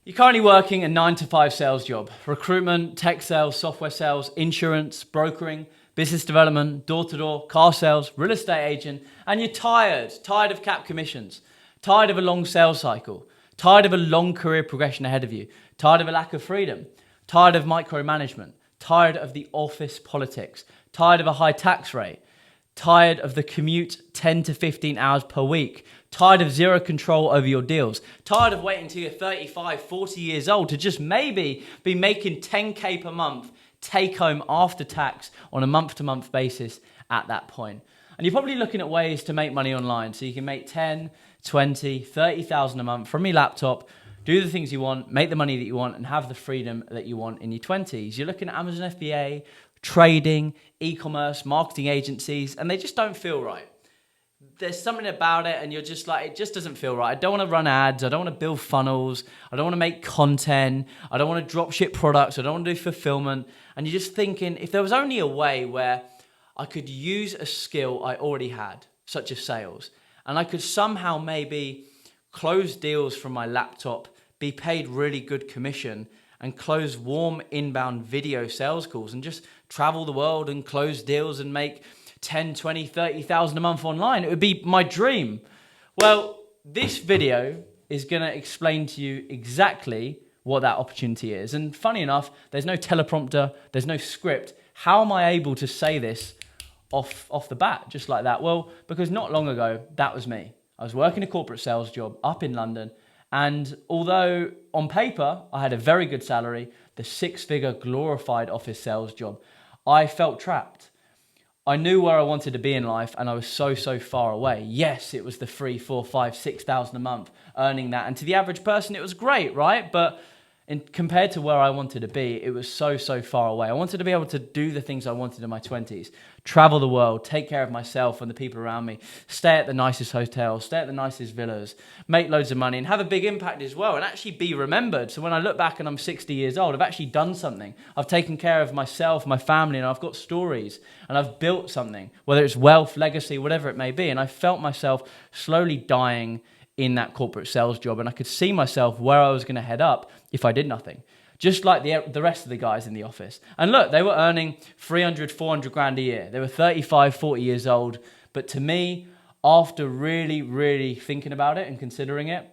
You're currently working a 9 to 5 sales job. Recruitment, tech sales, software sales, insurance, brokering, business development, door-to-door, car sales, real estate agent, and you're tired of cap commissions, tired of a long sales cycle, tired of a long career progression ahead of you, tired of a lack of freedom, tired of micromanagement, tired of the office politics, tired of a high tax rate, tired of the commute 10 to 15 hours per week, tired of zero control over your deals, tired of waiting till you're 35, 40 years old to just maybe be making 10K per month take home after tax on a month-to-month basis at that point. And you're probably looking at ways to make money online so you can make 10, 20, 30,000 a month from your laptop, do the things you want, make the money that you want, and have the freedom that you want in your 20s. You're looking at Amazon FBA, trading, e-commerce, marketing agencies, and they just don't feel right. There's something about it and you're just like, it just doesn't feel right. I don't want to run ads. I don't want to build funnels. I don't want to make content. I don't want to drop ship products. I don't want to do fulfillment. And you're just thinking, if there was only a way where I could use a skill I already had, such as sales, and I could somehow maybe close deals from my laptop, be paid really good commission, and close warm inbound video sales calls and just travel the world and close deals and make 10, 20, 30,000 a month online. It would be my dream. Well, this video is going to explain to you exactly what that opportunity is. And funny enough, there's no teleprompter, there's no script. How am I able to say this off the bat, just like that? Well, because not long ago, that was me. I was working a corporate sales job up in London. And although on paper, I had a very good salary, the 6-figure glorified office sales job, I felt trapped. I knew where I wanted to be in life and I was so far away. Yes, it was the 3, 4, 5, 6,000 a month earning that. And to the average person, it was great, right? But compared to where I wanted to be, it was so far away. I wanted to be able to do the things I wanted in my 20s, travel the world, take care of myself and the people around me, stay at the nicest hotels, stay at the nicest villas, make loads of money and have a big impact as well and actually be remembered. So when I look back and I'm 60 years old, I've actually done something. I've taken care of myself, my family, and I've got stories and I've built something, whether it's wealth, legacy, whatever it may be. And I felt myself slowly dying in that corporate sales job, and I could see myself where I was going to head up if I did nothing, just like the rest of the guys in the office. And look, they were earning 300, 400 grand a year. They were 35, 40 years old. But to me, after really thinking about it and considering it,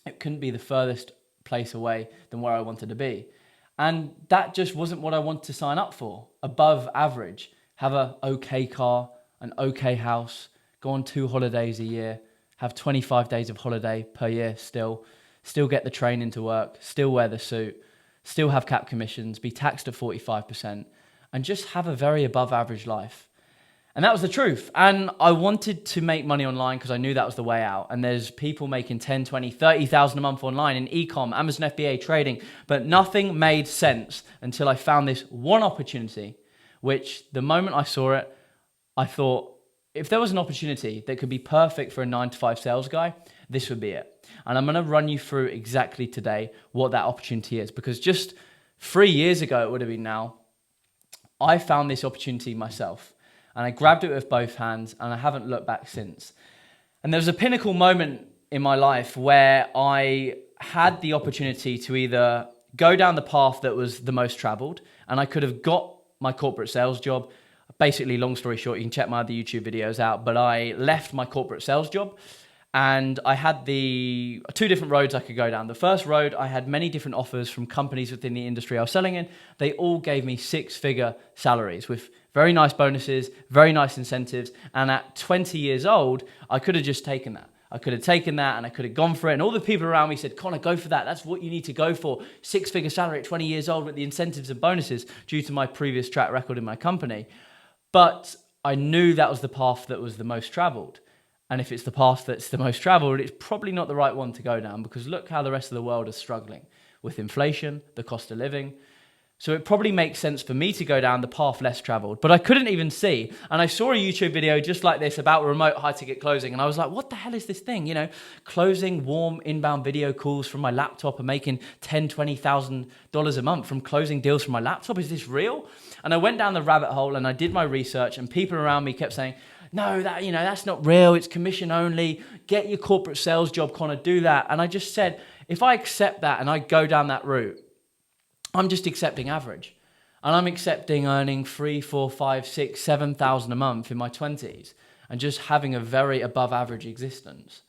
it couldn't be the furthest place away than where I wanted to be. And that just wasn't what I wanted to sign up for. Above average, have a okay car, an okay house, go on 2 holidays a year, have 25 days of holiday per year still get the train into work, still wear the suit, still have cap commissions, be taxed at 45%, and just have a very above average life. And that was the truth. And I wanted to make money online because I knew that was the way out. And there's people making 10, 20, 30,000 a month online in e-com, Amazon FBA, trading, but nothing made sense until I found this one opportunity, which the moment I saw it, I thought, if there was an opportunity that could be perfect for a 9-to-5 sales guy, this would be it. And I'm going to run you through exactly today what that opportunity is, because just 3 years ago, it would have been now, I found this opportunity myself and I grabbed it with both hands and I haven't looked back since. And there was a pinnacle moment in my life where I had the opportunity to either go down the path that was the most traveled, and I could have got my corporate sales job. Basically, long story short, you can check my other YouTube videos out, but I left my corporate sales job and I had the 2 different roads I could go down. The first road, I had many different offers from companies within the industry I was selling in. They all gave me 6-figure salaries with very nice bonuses, very nice incentives. And at 20 years old, I could have just taken that. I could have taken that and I could have gone for it. And all the people around me said, Connor, go for that. That's what you need to go for. 6-figure salary at 20 years old with the incentives and bonuses due to my previous track record in my company. But I knew that was the path that was the most traveled. And if it's the path that's the most traveled, it's probably not the right one to go down, because look how the rest of the world is struggling with inflation, the cost of living. So it probably makes sense for me to go down the path less traveled, but I couldn't even see. And I saw a YouTube video just like this about remote high ticket closing. And I was like, what the hell is this thing? You know, closing warm inbound video calls from my laptop and making $10,000, $20,000 a month from closing deals from my laptop. Is this real? And I went down the rabbit hole and I did my research, and people around me kept saying, no, that's not real. It's commission only. Get your corporate sales job, Connor, do that. And I just said, If I accept that and I go down that route, I'm just accepting average. And I'm accepting earning 3, 4, 5, 6, 7,000 a month in my 20s and just having a very above average existence.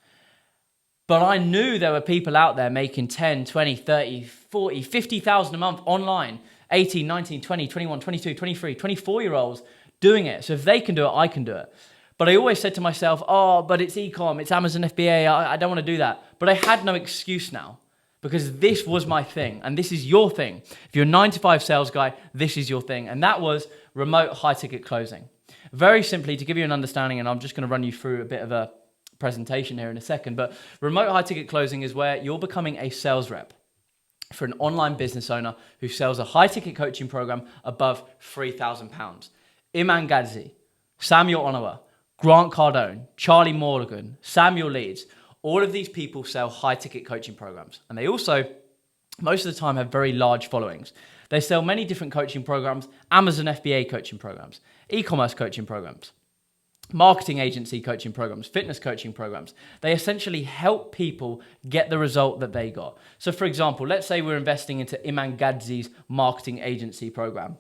But I knew there were people out there making 10, 20, 30, 40, 50,000 a month online, 18, 19, 20, 21, 22, 23, 24-year-olds doing it. So if they can do it, I can do it. But I always said to myself, oh, but it's e-com, it's Amazon FBA, I don't want to do that. But I had no excuse now because this was my thing and this is your thing. If you're a 9-to-5 sales guy, this is your thing. And that was remote high-ticket closing. Very simply, to give you an understanding, and I'm just going to run you through a bit of a presentation here in a second, but remote high-ticket closing is where you're becoming a sales rep for an online business owner who sells a high-ticket coaching program above £3,000. Iman Gadzhi, Samuel Onawa, Grant Cardone, Charlie Morgan, Samuel Leeds, all of these people sell high-ticket coaching programs. And they also, most of the time, have very large followings. They sell many different coaching programs, Amazon FBA coaching programs, e-commerce coaching programs, marketing agency coaching programs, fitness coaching programs. They essentially help people get the result that they got. So for example, let's say we're investing into Iman Gadzhi's marketing agency program.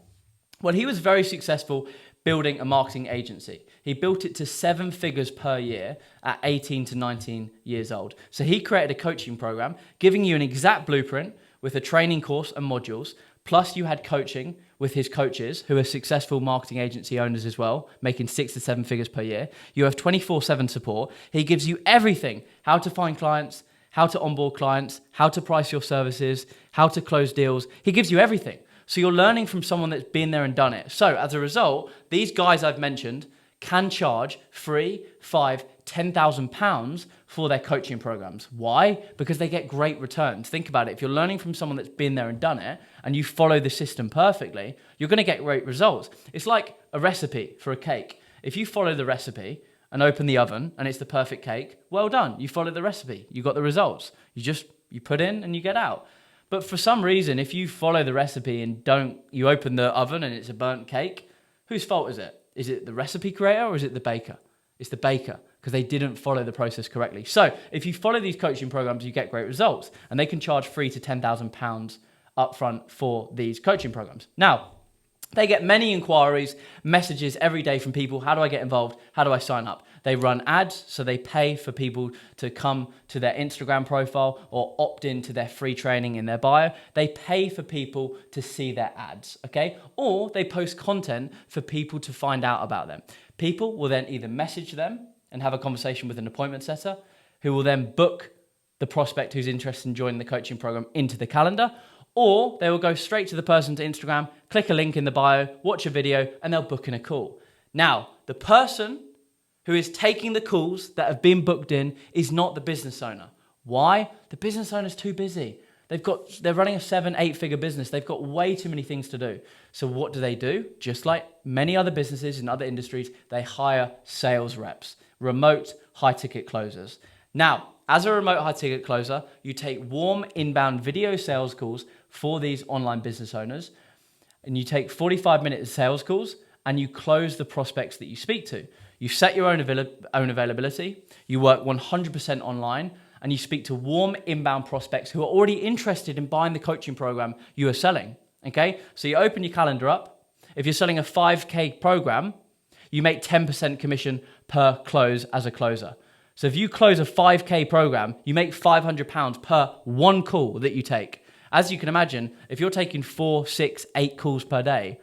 Well, he was very successful building a marketing agency. He built it to 7 figures per year at 18 to 19 years old. So he created a coaching program, giving you an exact blueprint with a training course and modules, plus you had coaching with his coaches who are successful marketing agency owners as well, making 6 to 7 figures per year. You have 24/7 support. He gives you everything, how to find clients, how to onboard clients, how to price your services, how to close deals. He gives you everything. So you're learning from someone that's been there and done it. So as a result, these guys I've mentioned can charge 3, 5, 10,000 pounds for their coaching programs. Why? Because they get great returns. Think about it. If you're learning from someone that's been there and done it, and you follow the system perfectly, you're going to get great results. It's like a recipe for a cake. If you follow the recipe and open the oven and it's the perfect cake, well done. You followed the recipe. You got the results. You put in and you get out. But for some reason, if you follow the recipe and you open the oven and it's a burnt cake, whose fault is it? Is it the recipe creator or is it the baker? It's the baker because they didn't follow the process correctly. So if you follow these coaching programs, you get great results and they can charge 3 to 10,000 pounds upfront for these coaching programs. Now, they get many inquiries, messages every day from people. How do I get involved? How do I sign up? They run ads, so they pay for people to come to their Instagram profile or opt into their free training in their bio. They pay for people to see their ads, okay? Or they post content for people to find out about them. People will then either message them and have a conversation with an appointment setter, who will then book the prospect who's interested in joining the coaching program into the calendar, or they will go straight to the person's Instagram, click a link in the bio, watch a video, and they'll book in a call. Now, the person who is taking the calls that have been booked in is not the business owner. Why? The business owner's too busy. They're running a 7, 8-figure business. They've got way too many things to do. So what do? Just like many other businesses in other industries, they hire sales reps, remote high-ticket closers. Now, as a remote high-ticket closer, you take warm inbound video sales calls for these online business owners, and you take 45-minute sales calls, and you close the prospects that you speak to. You set your own availability, you work 100% online, and you speak to warm inbound prospects who are already interested in buying the coaching program you are selling, okay? So you open your calendar up. If you're selling a 5K program, you make 10% commission per close as a closer. So if you close a 5K program, you make £500 per one call that you take. As you can imagine, if you're taking 4, 6, 8 calls per day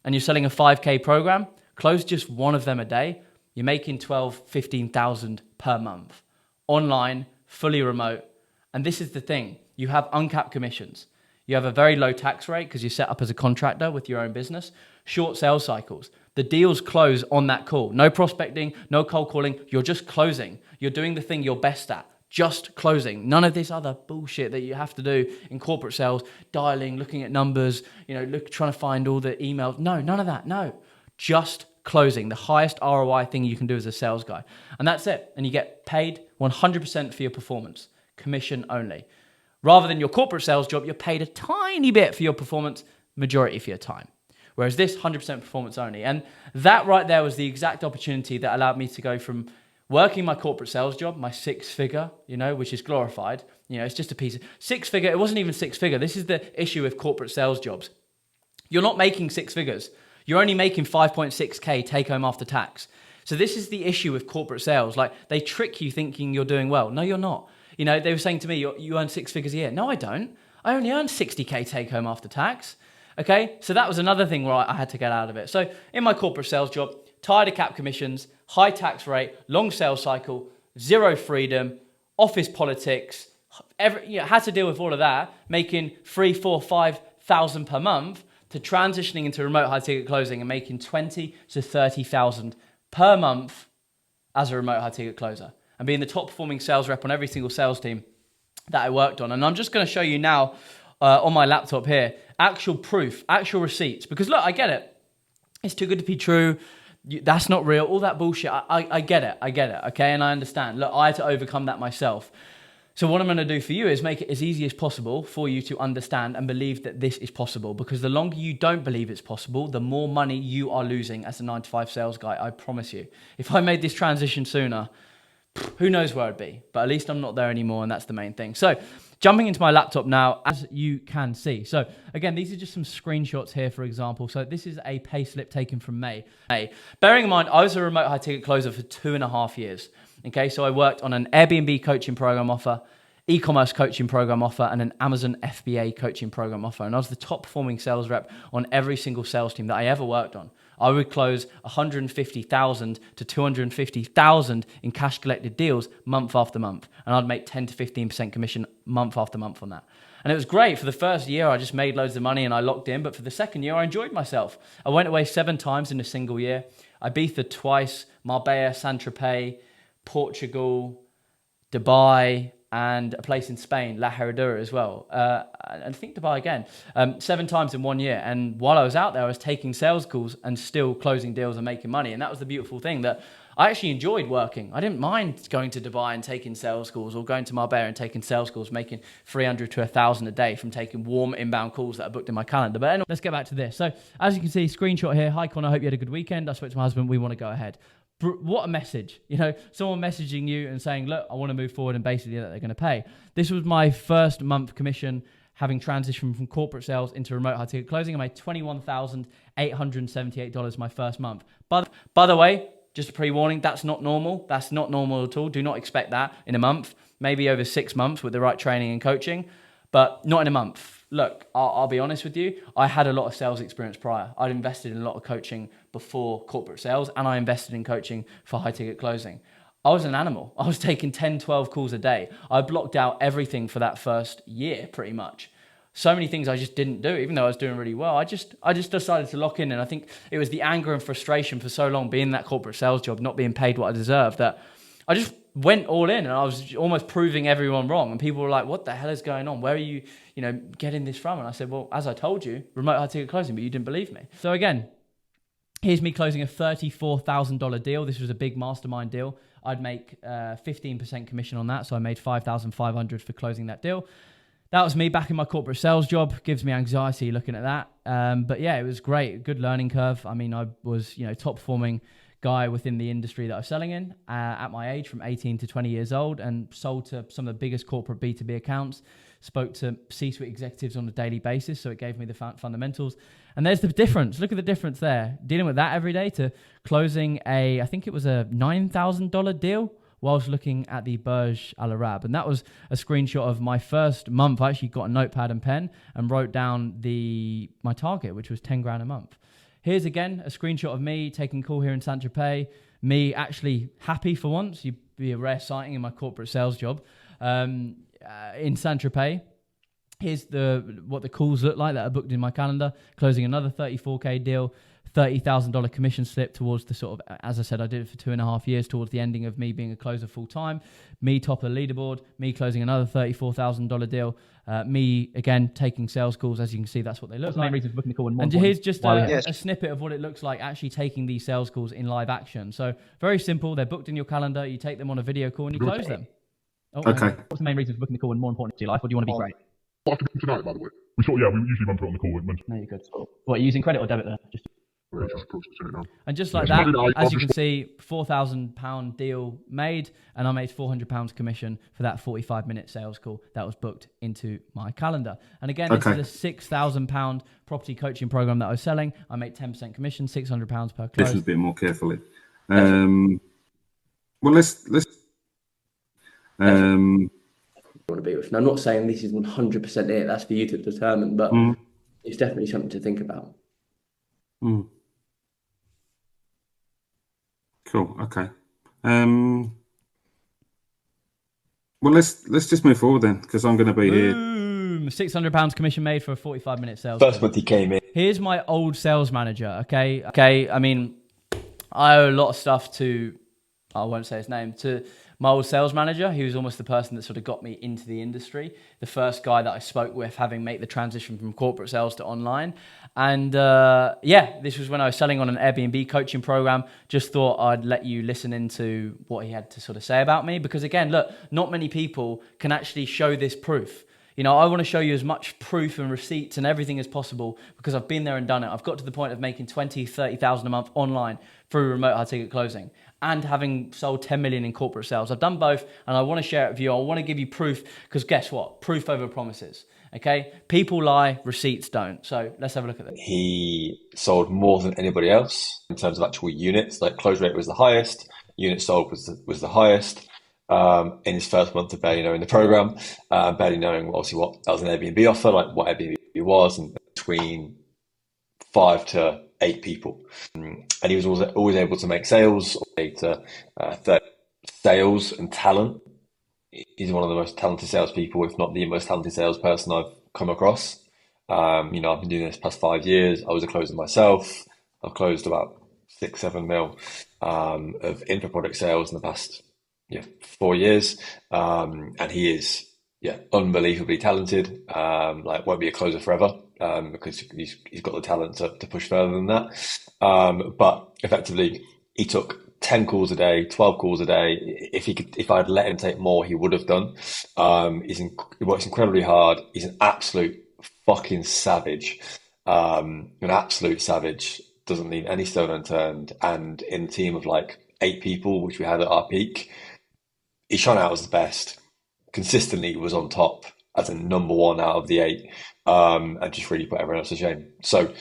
and you're selling a 5K program, close just one of them a day, you're making 12,000, 15,000 per month. Online, fully remote. And this is the thing, you have uncapped commissions. You have a very low tax rate because you're set up as a contractor with your own business. Short sales cycles. The deals close on that call. No prospecting, no cold calling. You're just closing. You're doing the thing you're best at. Just closing. None of this other bullshit that you have to do in corporate sales, dialing, looking at numbers, trying to find all the emails. No, none of that. No. Just closing. The highest ROI thing you can do as a sales guy. And that's it. And you get paid 100% for your performance. Commission only. Rather than your corporate sales job, you're paid a tiny bit for your performance, majority for your time. Whereas this, 100% performance only. And that right there was the exact opportunity that allowed me to go from working my corporate sales job, my 6-figure, which is glorified, You know, it's just a piece of six figure. It wasn't even six figure. This is the issue with corporate sales jobs. You're not making six figures. You're only making 5.6K take home after tax. So this is the issue with corporate sales. Like, they trick you thinking you're doing well. No, you're not. You know, they were saying to me, you earn six figures a year. No, I don't. I only earn 60K take home after tax. Okay, so that was another thing where I had to get out of it. So in my corporate sales job, tired of cap commissions, high tax rate, long sales cycle, zero freedom, office politics, had to deal with all of that, making 3, 4, 5,000 per month, to transitioning into remote high ticket closing and making 20 to 30,000 per month as a remote high ticket closer, and being the top performing sales rep on every single sales team that I worked on. And I'm just going to show you now on my laptop here, actual proof, actual receipts, because look, I get it. It's too good to be true. That's not real. All that bullshit. I get it. Okay. And I understand. Look, I had to overcome that myself. So what I'm going to do for you is make it as easy as possible for you to understand and believe that this is possible, because the longer you don't believe it's possible, the more money you are losing as a 9-to-5 sales guy. I promise you. If I made this transition sooner, who knows where I'd be, but at least I'm not there anymore. And that's the main thing. So jumping into my laptop now, as you can see. So again, these are just some screenshots here, for example. So this is a pay slip taken from May. Bearing in mind, I was a remote high ticket closer for 2.5 years. Okay, so I worked on an Airbnb coaching program offer, e-commerce coaching program offer, and an Amazon FBA coaching program offer. And I was the top performing sales rep on every single sales team that I ever worked on. I would close 150,000 to 250,000 in cash collected deals month after month. And I'd make 10 to 15% commission month after month on that. And it was great. For the first year, I just made loads of money and I locked in. But for the second year, I enjoyed myself. I went away 7 times in a single year. Ibiza twice, Marbella, Saint-Tropez, Portugal, Dubai, and a place in Spain, La Herradura as well. And I think Dubai again, 7 times in 1 year. And while I was out there, I was taking sales calls and still closing deals and making money. And that was the beautiful thing, that I actually enjoyed working. I didn't mind going to Dubai and taking sales calls, or going to Marbella and taking sales calls, making 300 to 1,000 a day from taking warm inbound calls that I booked in my calendar. But anyway, let's get back to this. So as you can see, screenshot here. Hi, Con, I hope you had a good weekend. I spoke to my husband. We want to go ahead. What a message, you know, someone messaging you and saying, look, I want to move forward, and basically that they're going to pay. This was my first month commission, having transitioned from corporate sales into remote high ticket closing. I made $21,878 my first month. But by the way, just a pre-warning, that's not normal. That's not normal at all. Do not expect that in a month, maybe over 6 months with the right training and coaching, but not in a month. Look, I'll be honest with you. I had a lot of sales experience prior. I'd invested in a lot of coaching before corporate sales, and I invested in coaching for high ticket closing. I was an animal. I was taking 10, 12 calls a day. I blocked out everything for that first year, pretty much. So many things I just didn't do, even though I was doing really well. I just decided to lock in. And I think it was the anger and frustration for so long being in that corporate sales job, not being paid what I deserved, that I just went all in, and I was almost proving everyone wrong. And people were like, what the hell is going on? Where are you, getting this from? And I said, well, as I told you, remote high ticket closing, but you didn't believe me. So again, here's me closing a $34,000 deal. This was a big mastermind deal. I'd make 15% commission on that. So I made $5,500 for closing that deal. That was me back in my corporate sales job. Gives me anxiety looking at that. But yeah, it was great. Good learning curve. I mean, I was, top performing guy within the industry that I was selling in at my age, from 18 to 20 years old, and sold to some of the biggest corporate B2B accounts, spoke to C-suite executives on a daily basis. So it gave me the fundamentals. And there's the difference. Look at the difference there. Dealing with that every day to closing I think it was a $9,000 deal whilst looking at the Burj Al Arab. And that was a screenshot of my first month. I actually got a notepad and pen and wrote down my target, which was 10 grand a month. Here's again a screenshot of me taking a call here in Saint-Tropez, me actually happy for once. You'd be a rare sighting in my corporate sales job in Saint-Tropez. Here's what the calls look like that I booked in my calendar, closing another 34K deal, $30,000 commission slip towards the sort of, as I said, I did it for 2.5 years towards the ending of me being a closer full time, me top of the leaderboard, me closing another $34,000 deal, me again taking sales calls. As you can see, that's what they look like. Main reason for booking the call. And here's just a snippet of what it looks like actually taking these sales calls in live action. So very simple. They're booked in your calendar. You take them on a video call and you close them. Okay. What's the main reason for booking the call, and more important to your life? What do you want to be great? After tonight, by the way. We usually run through on the call. No, you're good. What, are you using credit or debit there? And just like that, as you can see, £4,000 deal made, and I made £400 commission for that 45-minute sales call that was booked into my calendar. And again, this is a £6,000 property coaching program that I was selling. I make 10% commission, £600 per close. Listen a bit more carefully. Well, let's want to be with. Now, I'm not saying this is 100% it. That's for you to determine, but it's definitely something to think about. Cool. Okay. Well, let's just move forward then, because I'm going to be here. £600 commission made for a 45-minute sales. First month he came in. Here's my old sales manager. Okay. I mean, I owe a lot of stuff to, I won't say his name, to my old sales manager. He was almost the person that sort of got me into the industry. The first guy that I spoke with, having made the transition from corporate sales to online. And this was when I was selling on an Airbnb coaching program. Just thought I'd let you listen into what he had to sort of say about me. Because again, look, not many people can actually show this proof. You know, I want to show you as much proof and receipts and everything as possible, because I've been there and done it. I've got to the point of making 20, 30,000 a month online through remote high ticket closing, and having sold 10 million in corporate sales. I've done both, and I want to share it with you. I want to give you proof, because guess what? Proof over promises. Okay? People lie, receipts don't. So let's have a look at this. He sold more than anybody else in terms of actual units. Like, close rate was the highest, units sold was the highest. In his first month of barely knowing the program, barely knowing obviously what that was an Airbnb offer, like what Airbnb was, and between 5 to 8 people. And he was always able to make sales, sales and talent. He's one of the most talented salespeople, if not the most talented salesperson I've come across. I've been doing this past 5 years. I was a closer myself. I've closed about 6-7 mil of info product sales in the past 4 years. And he is unbelievably talented. Won't be a closer forever, because he's got the talent to push further than that. But effectively, he took 10 calls a day, 12 calls a day. If I'd let him take more, he would have done. He works incredibly hard. He's an absolute fucking savage. An absolute savage. Doesn't leave any stone unturned. And in a team of like 8 people, which we had at our peak, he shone out as the best. Consistently was on top as a number 1 out of the 8, and just really put everyone else to shame. So,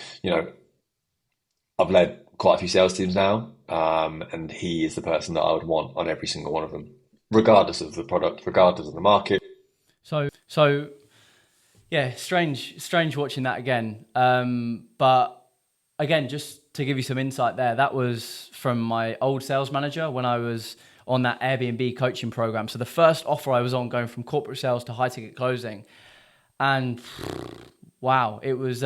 I've led quite a few sales teams now, and he is the person that I would want on every single one of them, regardless of the product, regardless of the market. So yeah, strange watching that again. But again, just to give you some insight there, that was from my old sales manager when I was on that Airbnb coaching program. So the first offer I was on, going from corporate sales to high ticket closing, and wow, it was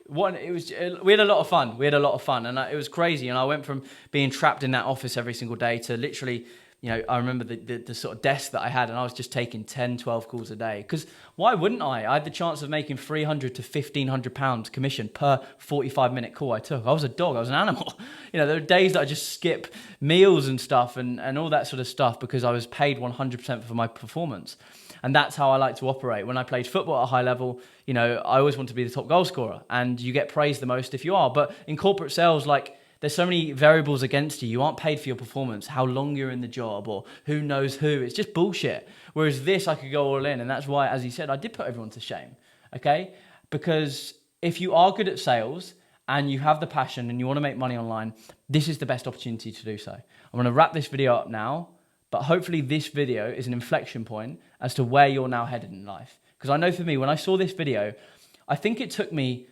we had a lot of fun. And it was crazy. And I went from being trapped in that office every single day to literally, I remember the sort of desk that I had, and I was just taking 10, 12 calls a day. Because why wouldn't I? I had the chance of making £300 to £1,500 commission per 45-minute call I took. I was a dog. I was an animal. There were days that I just skip meals and stuff and all that sort of stuff, because I was paid 100% for my performance. And that's how I like to operate. When I played football at a high level, I always want to be the top goal scorer, and you get praised the most if you are. But in corporate sales, there's so many variables against you. You aren't paid for your performance, how long you're in the job, or who knows who. It's just bullshit. Whereas this, I could go all in. And that's why, as you said, I did put everyone to shame. Okay? Because if you are good at sales and you have the passion and you want to make money online, this is the best opportunity to do so. I'm going to wrap this video up now, but hopefully this video is an inflection point as to where you're now headed in life. Because I know for me, when I saw this video, I think it took me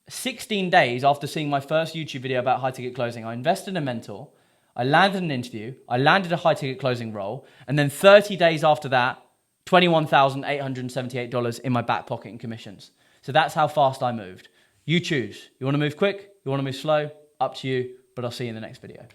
16 days after seeing my first YouTube video about high ticket closing. I invested in a mentor, I landed an interview, I landed a high ticket closing role, and then 30 days after that, $21,878 in my back pocket in commissions. So that's how fast I moved. You choose. You want to move quick? You want to move slow? Up to you, but I'll see you in the next video.